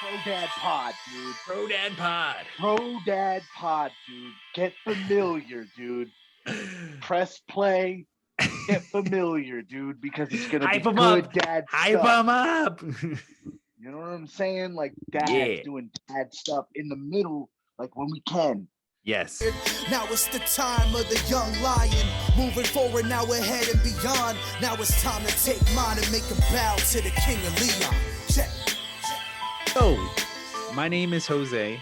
Pro Dad Pod, dude. Pro Dad Pod. Pro Dad Pod, dude. Get familiar, dude. Press play. Get familiar, dude, because it's gonna Hype be 'em good up. dad Hype stuff. 'em up. You know what I'm saying? Like dads Yeah. doing dad stuff in the middle, like when we can. Yes. Now it's the time of the young lion. Moving forward, now ahead and beyond. Now it's time to take mine and make a bow to the King of Leon. Check. So, my name is Jose.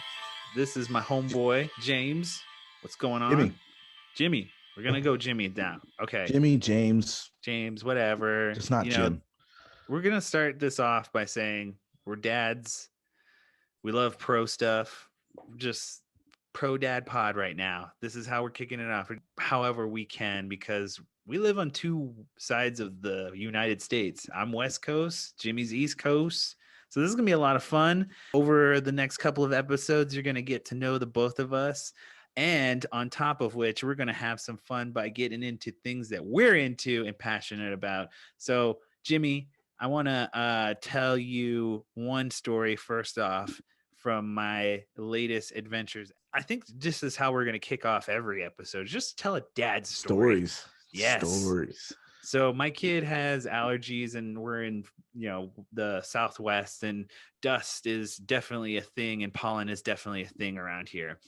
This is my homeboy, James. What's going on? Jimmy. We're going to go Jimmy down. Okay. Jimmy, James, whatever. just not Jim. We're going to start this off by saying we're dads. We love pro stuff. Just Pro Dad Pod right now. This is how we're kicking it off however we can, because we live on two sides of the United States. I'm West Coast, Jimmy's East Coast. So this is going to be a lot of fun. Over the next couple of episodes, you're going to get to know the both of us. And on top of which, we're going to have some fun by getting into things that we're into and passionate about. So, Jimmy, I want to tell you one story first off from my latest adventures. I think this is how we're going to kick off every episode. Just tell a dad's story. Stories. Yes. Stories. So my kid has allergies, and we're in, the Southwest, and dust is definitely a thing, and pollen is definitely a thing around here.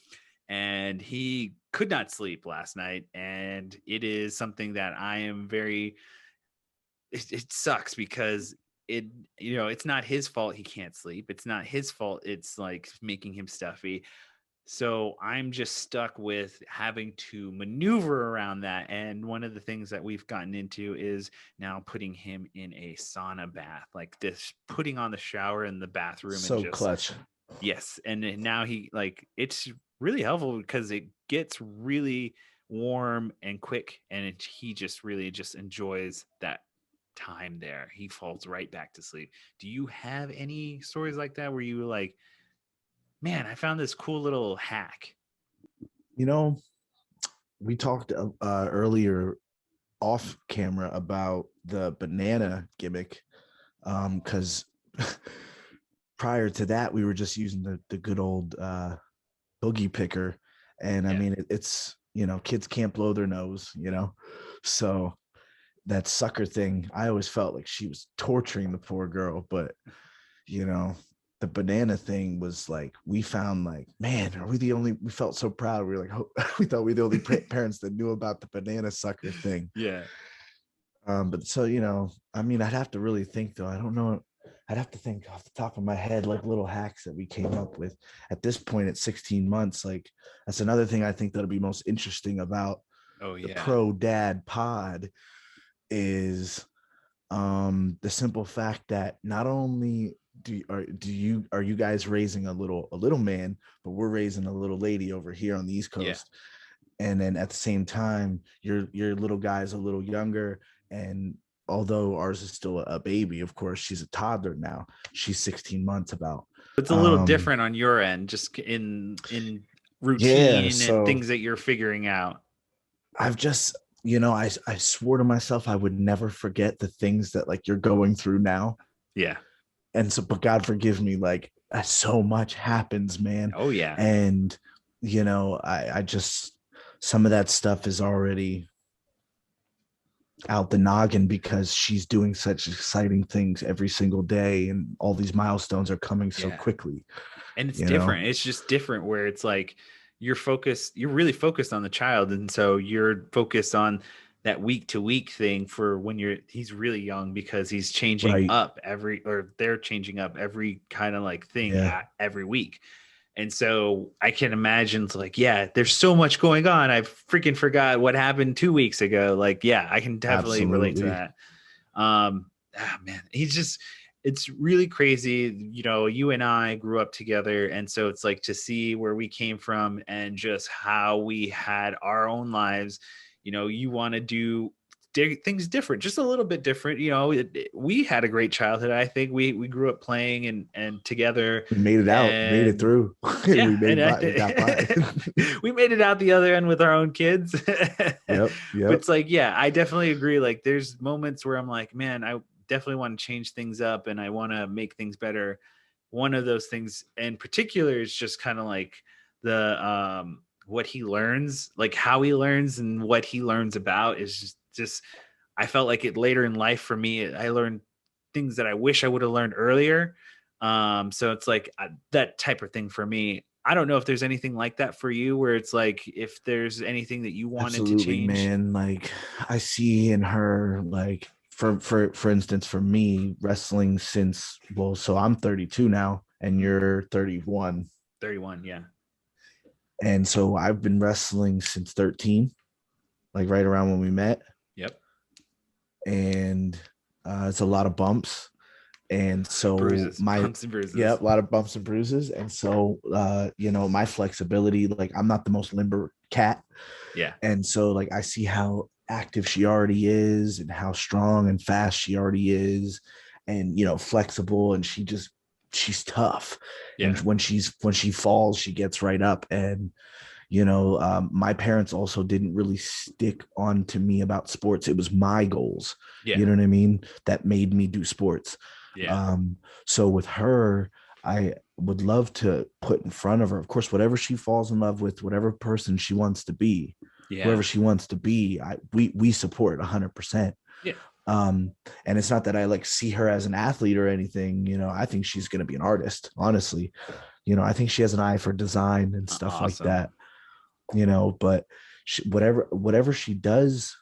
And he could not sleep last night, and it is something that I am it sucks because it's not his fault he can't sleep. It's not his fault it's like making him stuffy. So I'm just stuck with having to maneuver around that. And one of the things that we've gotten into is now putting him in a sauna bath, like this, putting on the shower in the bathroom. So and just, clutch. Yes. And now it's really helpful because it gets really warm and quick. And he just really just enjoys that time there. He falls right back to sleep. Do you have any stories like that where you were like, man, I found this cool little hack? We talked earlier off camera about the banana gimmick, because prior to that, we were just using the good old boogie picker. And I mean, it's, kids can't blow their nose, so that sucker thing, I always felt like she was torturing the poor girl. But, the banana thing was like, we found like, man, we felt so proud. We were like, we thought we were the only parents that knew about the banana sucker thing. Yeah. But so, I mean, I'd have to really think though. I don't know. I'd have to think off the top of my head, like little hacks that we came up with at this point at 16 months. Like that's another thing I think that'll be most interesting about the Pro Dad Pod is the simple fact that not only are you guys raising a little man, but we're raising a little lady over here on the East Coast. And then at the same time, your little guy's a little younger, and although ours is still a baby, of course, she's a toddler now. She's 16 months about. It's a little different on your end, just in routine and things that you're figuring out. I've just, I swore to myself I would never forget the things that like you're going through now. Yeah. And so, but God forgive me, like so much happens, man. Oh yeah. And, I just, some of that stuff is already out the noggin because she's doing such exciting things every single day, and all these milestones are coming so quickly. And it's different. It's just different where it's like you're really focused on the child. And so you're focused on that week to week thing for when he's really young, because he's changing up they're changing up every kind of like thing every week. And so I can imagine it's like, there's so much going on. I freaking forgot what happened 2 weeks ago. Like, I can definitely relate to that. Man, it's really crazy. You and I grew up together. And so it's like to see where we came from and just how we had our own lives. You want to do things different, just a little bit different. We had a great childhood. I think we grew up playing and together. We made it out, made it through. We made it out the other end with our own kids. Yep. But it's like, I definitely agree. Like there's moments where I'm like, man, I definitely want to change things up and I want to make things better. one of those things in particular is just kind of like the what he learns, like how he learns and what he learns about is just I felt like it later in life for me. I learned things that I wish I would have learned earlier. So it's like that type of thing for me. I don't know if there's anything like that for you, where it's like if there's anything that you wanted to Absolutely, change. man. Like I see in her, like for instance, for me, wrestling since so I'm 32 now, and you're 31, 31, yeah. and so I've been wrestling since 13, like right around when we met. Yep. And it's a lot of bumps, and so Bumps and bruises. Yeah, a lot of bumps and bruises, and so my flexibility, like I'm not the most limber cat. Yeah. And so like I see how active she already is and how strong and fast she already is, and flexible, and she's tough. Yeah. And when she falls, she gets right up. And my parents also didn't really stick on to me about sports. It was my goals, Yeah. you know what I mean, that made me do sports. Yeah. So with her, I would love to put in front of her, of course, whatever she falls in love with, whatever person she wants to be, whoever she wants to be, we support 100%. Yeah. And it's not that I like see her as an athlete or anything. I think she's going to be an artist, honestly. I think she has an eye for design and stuff like that. But whatever she does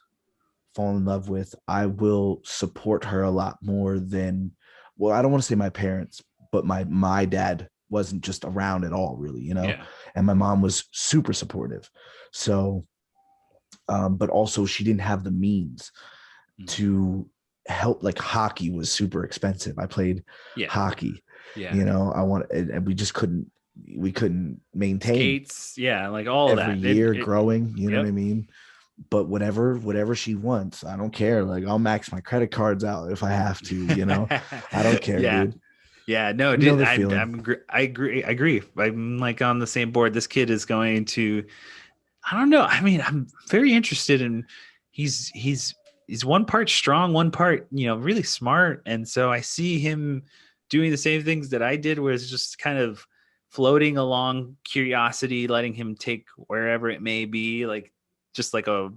fall in love with, I will support her a lot more than, well, I don't want to say my parents, but my dad wasn't just around at all, really, Yeah. and my mom was super supportive. So, but also she didn't have the means to help. Like hockey was super expensive. I played hockey. Yeah. And we couldn't maintain skates, like all every that year growing, you know Yep. what I mean? But whatever she wants, I don't care. Like I'll max my credit cards out if I have to, I don't care, dude. Yeah, no, You dude, know the I feeling. agree. I'm like on the same board. This kid is going to, I don't know. I mean, I'm very interested in, he's one part strong, one part, really smart. And so I see him doing the same things that I did, where it's just kind of floating along curiosity, letting him take wherever it may be, like just like a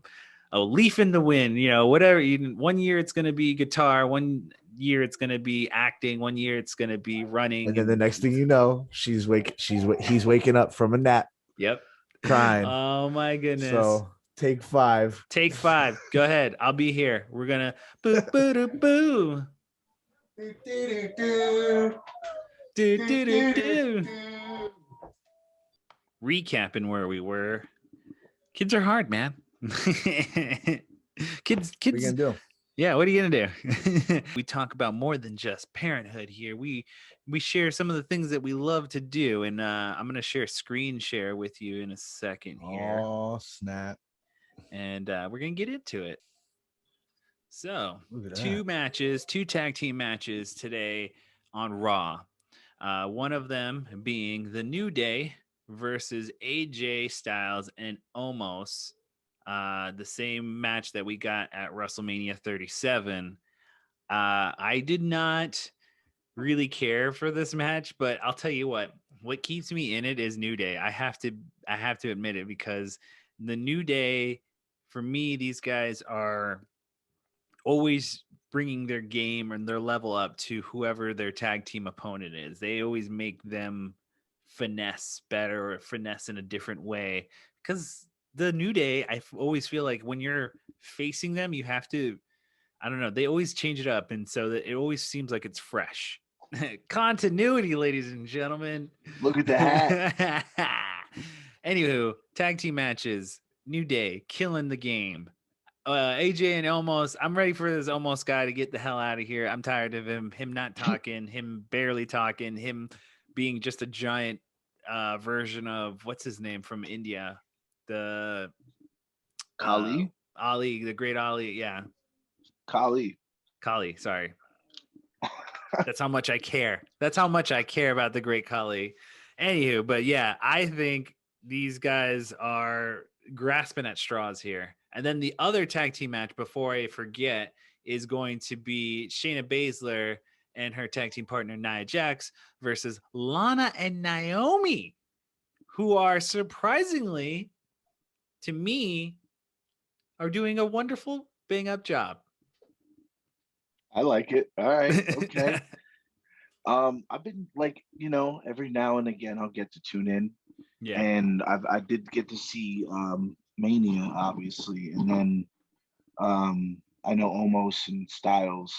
leaf in the wind, whatever. 1 year it's going to be guitar, 1 year it's going to be acting, 1 year it's going to be running. And then the next thing you know, he's waking up from a nap. Yep. Crying. Oh my goodness. So take 5. Take 5. Go ahead. I'll be here. We're gonna boo boo doo boo. Do do do do. Recapping where we were. Kids are hard, man. Kids. What are you gonna do? Yeah, what are you gonna do? We talk about more than just parenthood here. We share some of the things that we love to do, and I'm gonna share screen share with you in a second here. Oh snap! And we're gonna get into it. So 2 matches, 2 tag team matches today on Raw. One of them being the New Day versus AJ Styles and Omos. The same match that we got at WrestleMania 37. I did not really care for this match, but I'll tell you what keeps me in it is New Day. I have to admit it, because the New Day, for me, these guys are always bringing their game and their level up to whoever their tag team opponent is. They always make them finesse better, or finesse in a different way, because the New Day, I always feel like when you're facing them, you have to, I don't know, they always change it up, and so that it always seems like it's fresh. Continuity, ladies and gentlemen. Look at the hat. Anywho, tag team matches, New Day killing the game. AJ and Omos, I'm ready for this Omos guy to get the hell out of here. I'm tired of him not talking, him barely talking, him being just a giant version of, what's his name from India? The Kali? Ali, the great Ali. Yeah. Kali, sorry. That's how much I care. That's how much I care about the great Kali. Anywho, but yeah, I think these guys are grasping at straws here. And then the other tag team match, before I forget, is going to be Shayna Baszler and her tag team partner Nia Jax versus Lana and Naomi, who are surprisingly, to me, are doing a wonderful bang up job. I like it. All right. Okay. I've been like, every now and again I'll get to tune in, Yeah. and I did get to see Mania, obviously, and then I know Omos and Styles.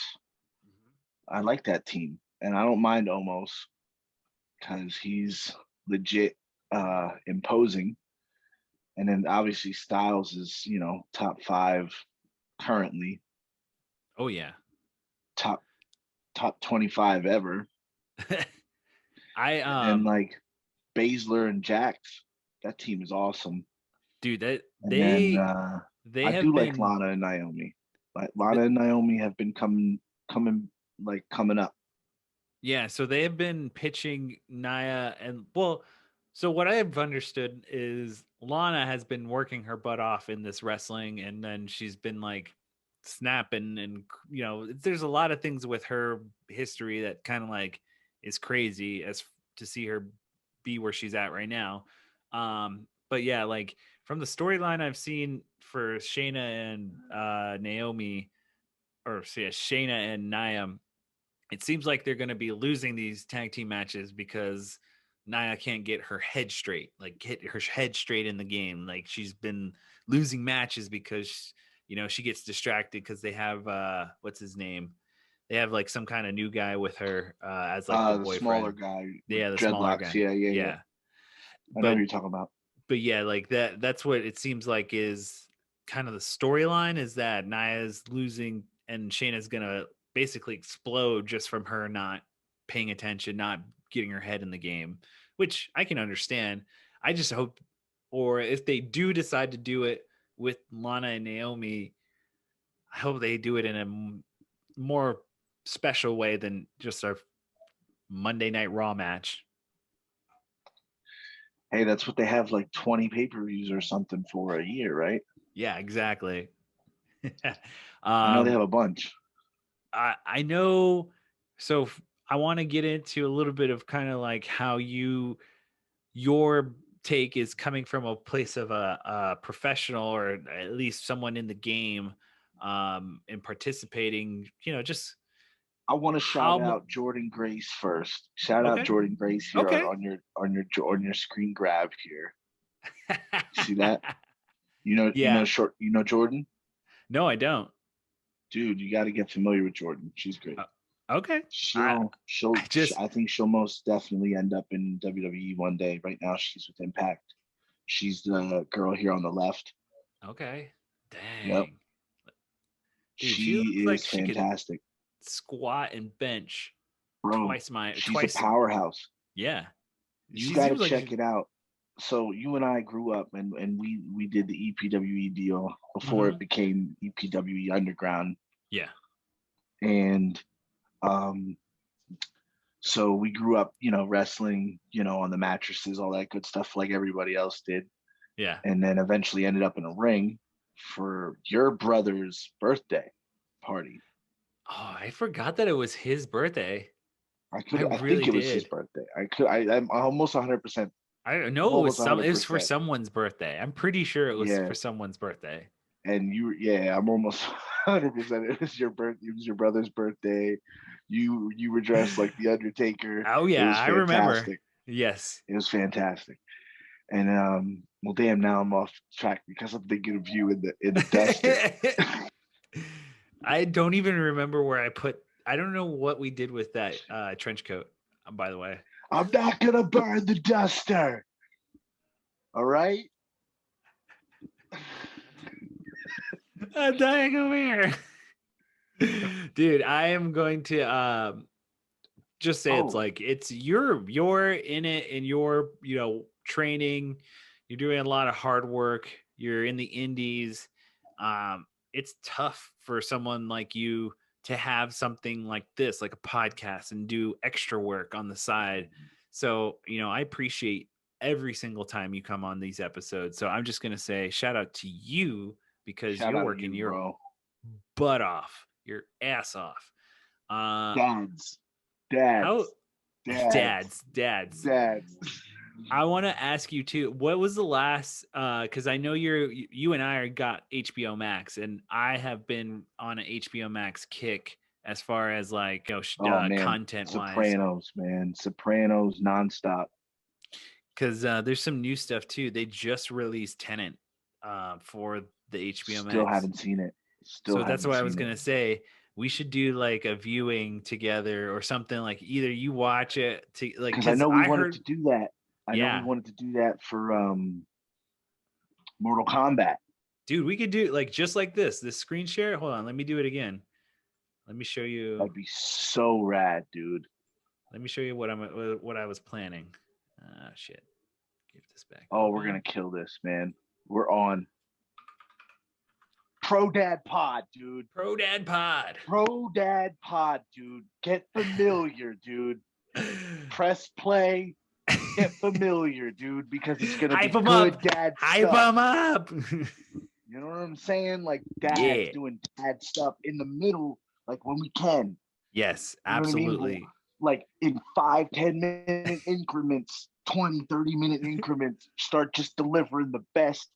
I like that team, and I don't mind Omos because he's legit imposing. And then obviously Styles is, top five currently, Oh yeah. top 25 ever. I And then like Baszler and Jax, that team is awesome. dude, that And then they I have do like been Lana and Naomi. Like Lana and Naomi have been coming up. yeah, so they have been pitching Nia and well, so what I've understood is Lana has been working her butt off in this wrestling, and then she's been like snapping, and there's a lot of things with her history that kind of like is crazy as to see her be where she's at right now. But yeah, like from the storyline I've seen for Shayna and Naomi, or yeah, Shayna and Nia, it seems like they're going to be losing these tag team matches because Nia can't get her head straight, like get her head straight in the game. Like she's been losing matches because she gets distracted because they have what's his name? They have like some kind of new guy with her as like the The smaller boyfriend. guy with Yeah, the smaller dreadlocks. guy. Yeah. Yeah. I know who But you're talking about. yeah, like that's what it seems like is kind of the storyline, is that Nia's losing and Shayna's gonna basically explode just from her not paying attention, not getting her head in the game, which I can understand. I just hope, or if they do decide to do it with Lana and Naomi, I hope they do it in a more special way than just our Monday Night Raw match. Hey, that's what they have like 20 pay-per-views or something for a year, right? Yeah, exactly. I know they have a bunch. I know. So I want to get into a little bit of kind of like how your take is coming from a place of a professional, or at least someone in the game, and participating. Just I want to shout how. out Jordan Grace first. Shout out Okay. Jordan Grace here Okay. on your screen grab here. See that? You Yeah. know Jordan? No, I don't. Dude, you got to get familiar with Jordan. She's great. Okay. I think she'll most definitely end up in WWE one day. Right now, she's with Impact. She's the girl here on the left. Okay. Dang. Yep. Dude, She she looks like is she could fantastic, squat and bench bro. She's a powerhouse. Yeah. You She got to seems like check it out. So you and I grew up, and we did the EPWE deal before it became EPWE Underground. Yeah. And so we grew up, wrestling, on the mattresses, all that good stuff, like everybody else did. Yeah. And then eventually ended up in a ring for your brother's birthday party. Oh, I forgot that it was his birthday. I really think it was his did. birthday. I'm almost 100%. I don't know. Almost It was for 100%. someone's birthday. I'm pretty sure it was Yeah. for someone's birthday. And I'm almost 100%. It was your birthday. It was your brother's birthday. You were dressed like the Undertaker. Oh yeah, I remember. Yes, it was fantastic. And well, damn, now I'm off track because I'm thinking of you in the duster. I don't even remember where I put. I don't know what we did with that trench coat. By the way, I'm not gonna burn the duster. All right. I'm dying over here. Dude, I am going to just say it's like you're in it, and you're training, you're doing a lot of hard work, you're in the indies. It's tough for someone like you to have something like this, like a podcast, and do extra work on the side. So I appreciate every single time you come on these episodes. So I'm just gonna say shout out to you, because you're working your butt off, your ass off. Dads, How Dads. dads. I want to ask you too. What was the last? Because I know you and I got HBO Max, and I have been on an HBO Max kick as far as like Oh man, content wise. Sopranos, man, Sopranos nonstop. Because there's some new stuff too. They just released Tenant for the HBO Max. Still haven't seen it. So that's what I was gonna say. We should do like a viewing together or something. Like either you watch it to like because I know we wanted to do that. I know we wanted to do that for Mortal Kombat. Dude, we could do like just like this screen share. Hold on, let me do it again. Let me show you. That'd be so rad, dude. Let me show you what I was planning. Shit. Give this back. Oh, we're gonna kill this, man. We're on. Pro Dad Pod, dude. Pro Dad Pod. Pro Dad Pod, dude. Get familiar, dude. Press play. Get familiar, dude, because it's gonna be good dad stuff. Hype them up. You know what I'm saying? Like dad's doing dad stuff in the middle, like when we can. Yes, you know absolutely. I mean? Like in 5-10 minute increments, 20-30 minute increments, start just delivering the best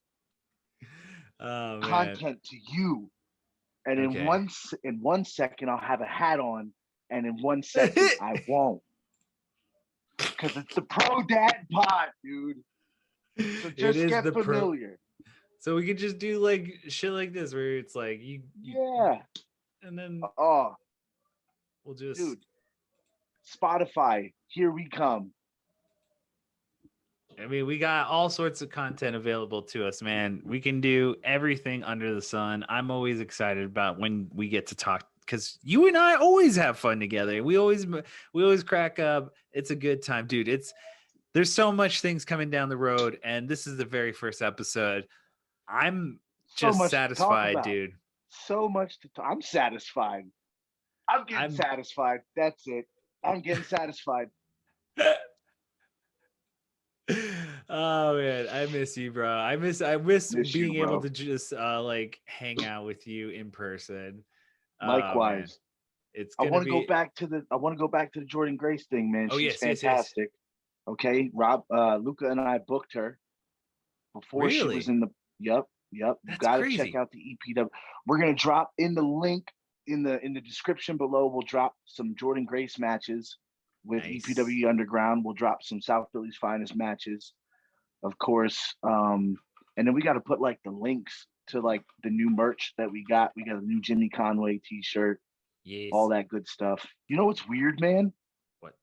content to you. And in 1 second I'll have a hat on, and in 1 second I won't. Because it's the Pro Dad Pod, dude. So just get familiar. So we could just do like shit like this, where it's like you and then we'll just Spotify, here we come. I mean, we got all sorts of content available to us, man. We can do everything under the sun. I'm always excited about when we get to talk, because you and I always have fun together. We always crack up. It's a good time, dude. There's so much things coming down the road, and this is the very first episode. I'm just satisfied, dude. So much to talk. I'm satisfied. I'm getting satisfied. That's it. I'm getting satisfied. Oh man, I miss you, bro. I miss being able to just like hang out with you in person. Likewise. I want to go back to the Jordan Grace thing, man. She's fantastic. Yes. Okay, Luca and I booked her before she was in the. Yep. You got to check out the EPW. We're gonna drop in the link in the description below. We'll drop some Jordan Grace matches with EPW Underground. We'll drop some South Philly's finest matches, of course. And then we got to put like the links to like the new merch that we got. We got a new Jimmy Conway t-shirt. Yes. All that good stuff. You know what's weird, man? What?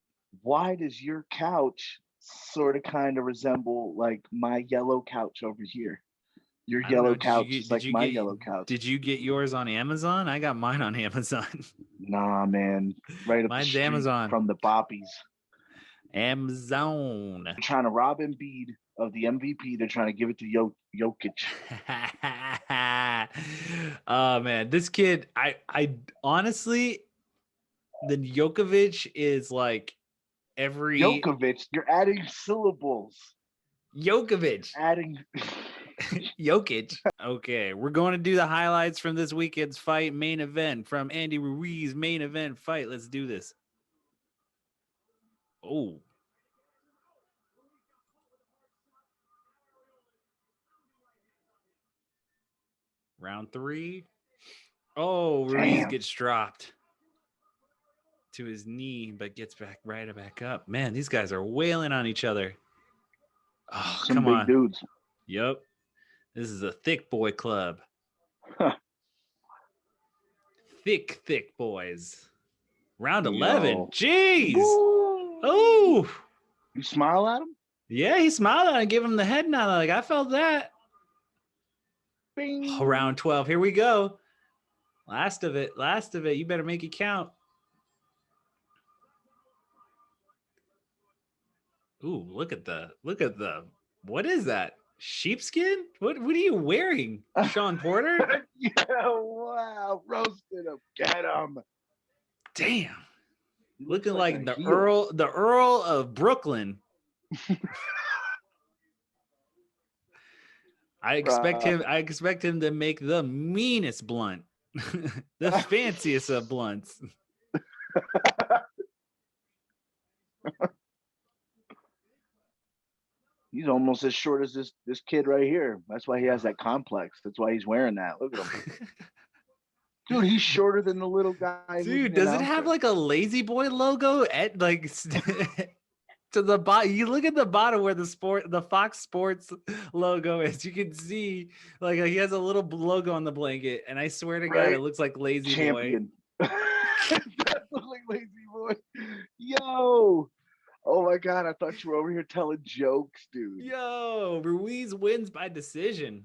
Why does your couch sort of kind of resemble like my yellow couch over here? Your yellow couch is like my yellow couch. Did you get yours on Amazon? I got mine on Amazon. Nah, man. Right up mine's the street Amazon from the Boppies. Amazon. They're trying to rob Embiid of the MVP. They're trying to give it to Jokic. Oh man, this kid. I honestly, the Jokovic is like every Jokovic. You're adding syllables. Jokovic. Adding. Jokic. Okay, we're going to do the highlights from this weekend's fight main event, from Andy Ruiz's main event fight. Let's do this. Oh. Round 3. Oh, Ruiz gets dropped to his knee, but gets back up. Man, these guys are wailing on each other. Oh, some come big on. Dudes. Yep. This is a thick boy club. Thick boys. Round 11. Jeez. Oh. You smile at him? Yeah, he smiled at him and gave him the head nod. Like, I felt that. Bing. Oh, round 12. Here we go. Last of it. You better make it count. Ooh, look at the what is that? Sheepskin? What are you wearing, Sean Porter? Yeah, wow, roasted him. Get him. Damn. Looking like the Earl of Brooklyn. I expect him to make the meanest blunt. The fanciest of blunts. He's almost as short as this kid right here. That's why he has that complex. That's why he's wearing that. Look at him. Dude, he's shorter than the little guy. Dude, does it have like a Lazy Boy logo at like to the bottom? You look at the bottom where the Fox Sports logo is. You can see like he has a little logo on the blanket, and I swear to God, it looks like Lazy Champion. Boy. That looks like Lazy Boy. Yo. Oh my God, I thought you were over here telling jokes, dude. Yo, Ruiz wins by decision.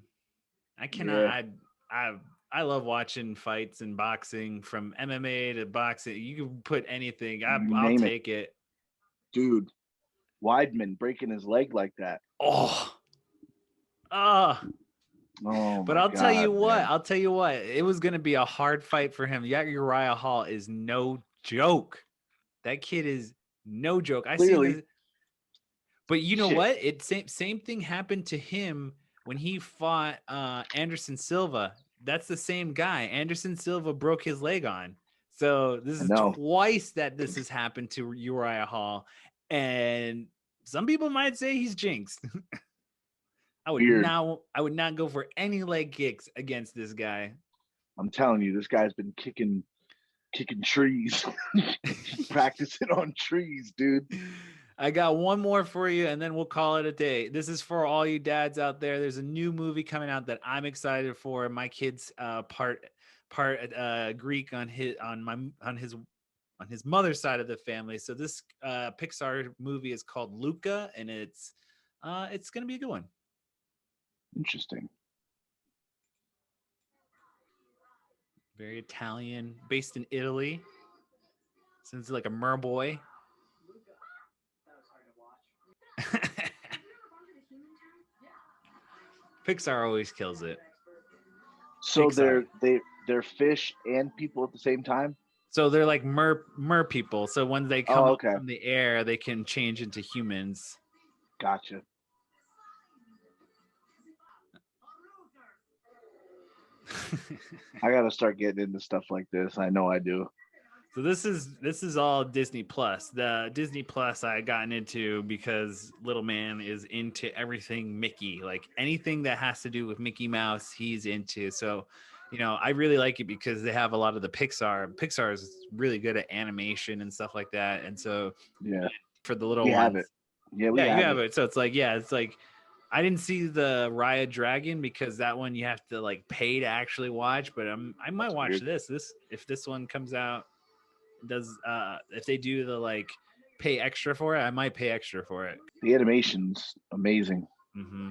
I cannot. Yeah. I love watching fights and boxing, from MMA to boxing. You can put anything. I'll take it. Dude, Weidman breaking his leg like that. Oh, but I'll tell you what. I'll tell you what. It was going to be a hard fight for him. Uriah Hall is no joke. That kid is no joke. I see. But you know what? Same thing happened to him when he fought Anderson Silva. That's the same guy. Anderson Silva broke his leg on. So this is twice that this has happened to Uriah Hall. And some people might say he's jinxed. I would not go for any leg kicks against this guy. I'm telling you, this guy's been kicking trees, practicing on trees, dude. I got one more for you, and then we'll call it a day. This is for all you dads out there. There's a new movie coming out that I'm excited for. My kid's part Greek on his mother's side of the family. So this Pixar movie is called Luca, and it's gonna be a good one. Interesting. Very Italian, based in Italy. Sounds like a merboy. Pixar always kills it. So Pixar. they're fish and people at the same time? So they're like mer people. So when they come up from the air, they can change into humans. Gotcha. I gotta start getting into stuff like this. I know I do. So this is all Disney Plus. The Disney Plus I gotten into because little man is into everything Mickey. Like anything that has to do with Mickey Mouse, he's into. So, I really like it because they have a lot of the Pixar. Pixar is really good at animation and stuff like that. And so for the little ones, have it. Yeah, you have it. So it's like I didn't see the Raya Dragon because that one you have to like pay to actually watch, but I might watch this if this one comes out. If they do the like pay extra for it, I might pay extra for it. The animation's amazing. Mm-hmm.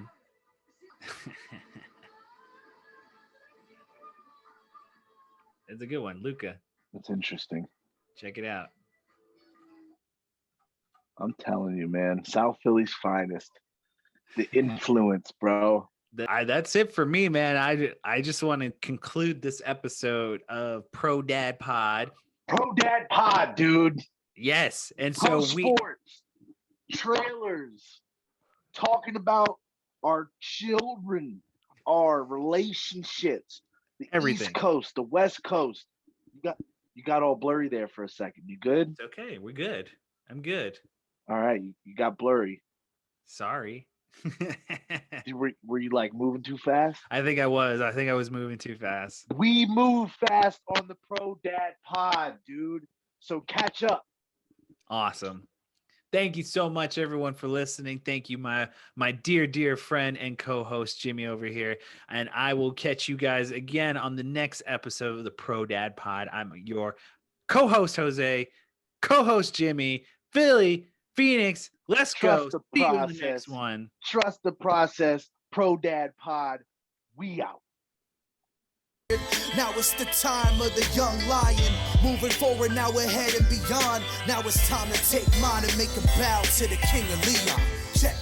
It's a good one, Luca. That's interesting. Check it out. I'm telling you, man, South Philly's finest. The influence, bro. That's it for me, man. I just want to conclude this episode of Pro Dad Pod. Pro Dad Pod, dude. Yes. And so sports, trailers, talking about our children, our relationships, the everything. East Coast, the West Coast. You got all blurry there for a second. You good? It's okay. We're good. I'm good. All right. You got blurry. Sorry. Were you like moving too fast? I think I was moving too fast. We move fast on the Pro Dad Pod, dude. So catch up. Awesome. Thank you so much, everyone, for listening. Thank you, my dear friend and co-host Jimmy over here. And I will catch you guys again on the next episode of the Pro Dad Pod. I'm your co-host Jose, co-host Jimmy, Philly, Phoenix. Let's go. See you in the next one. Trust the process. Pro Dad Pod. We out. Now it's the time of the young lion. Moving forward, now ahead and beyond. Now it's time to take mine and make a bow to the King of Leon. Check.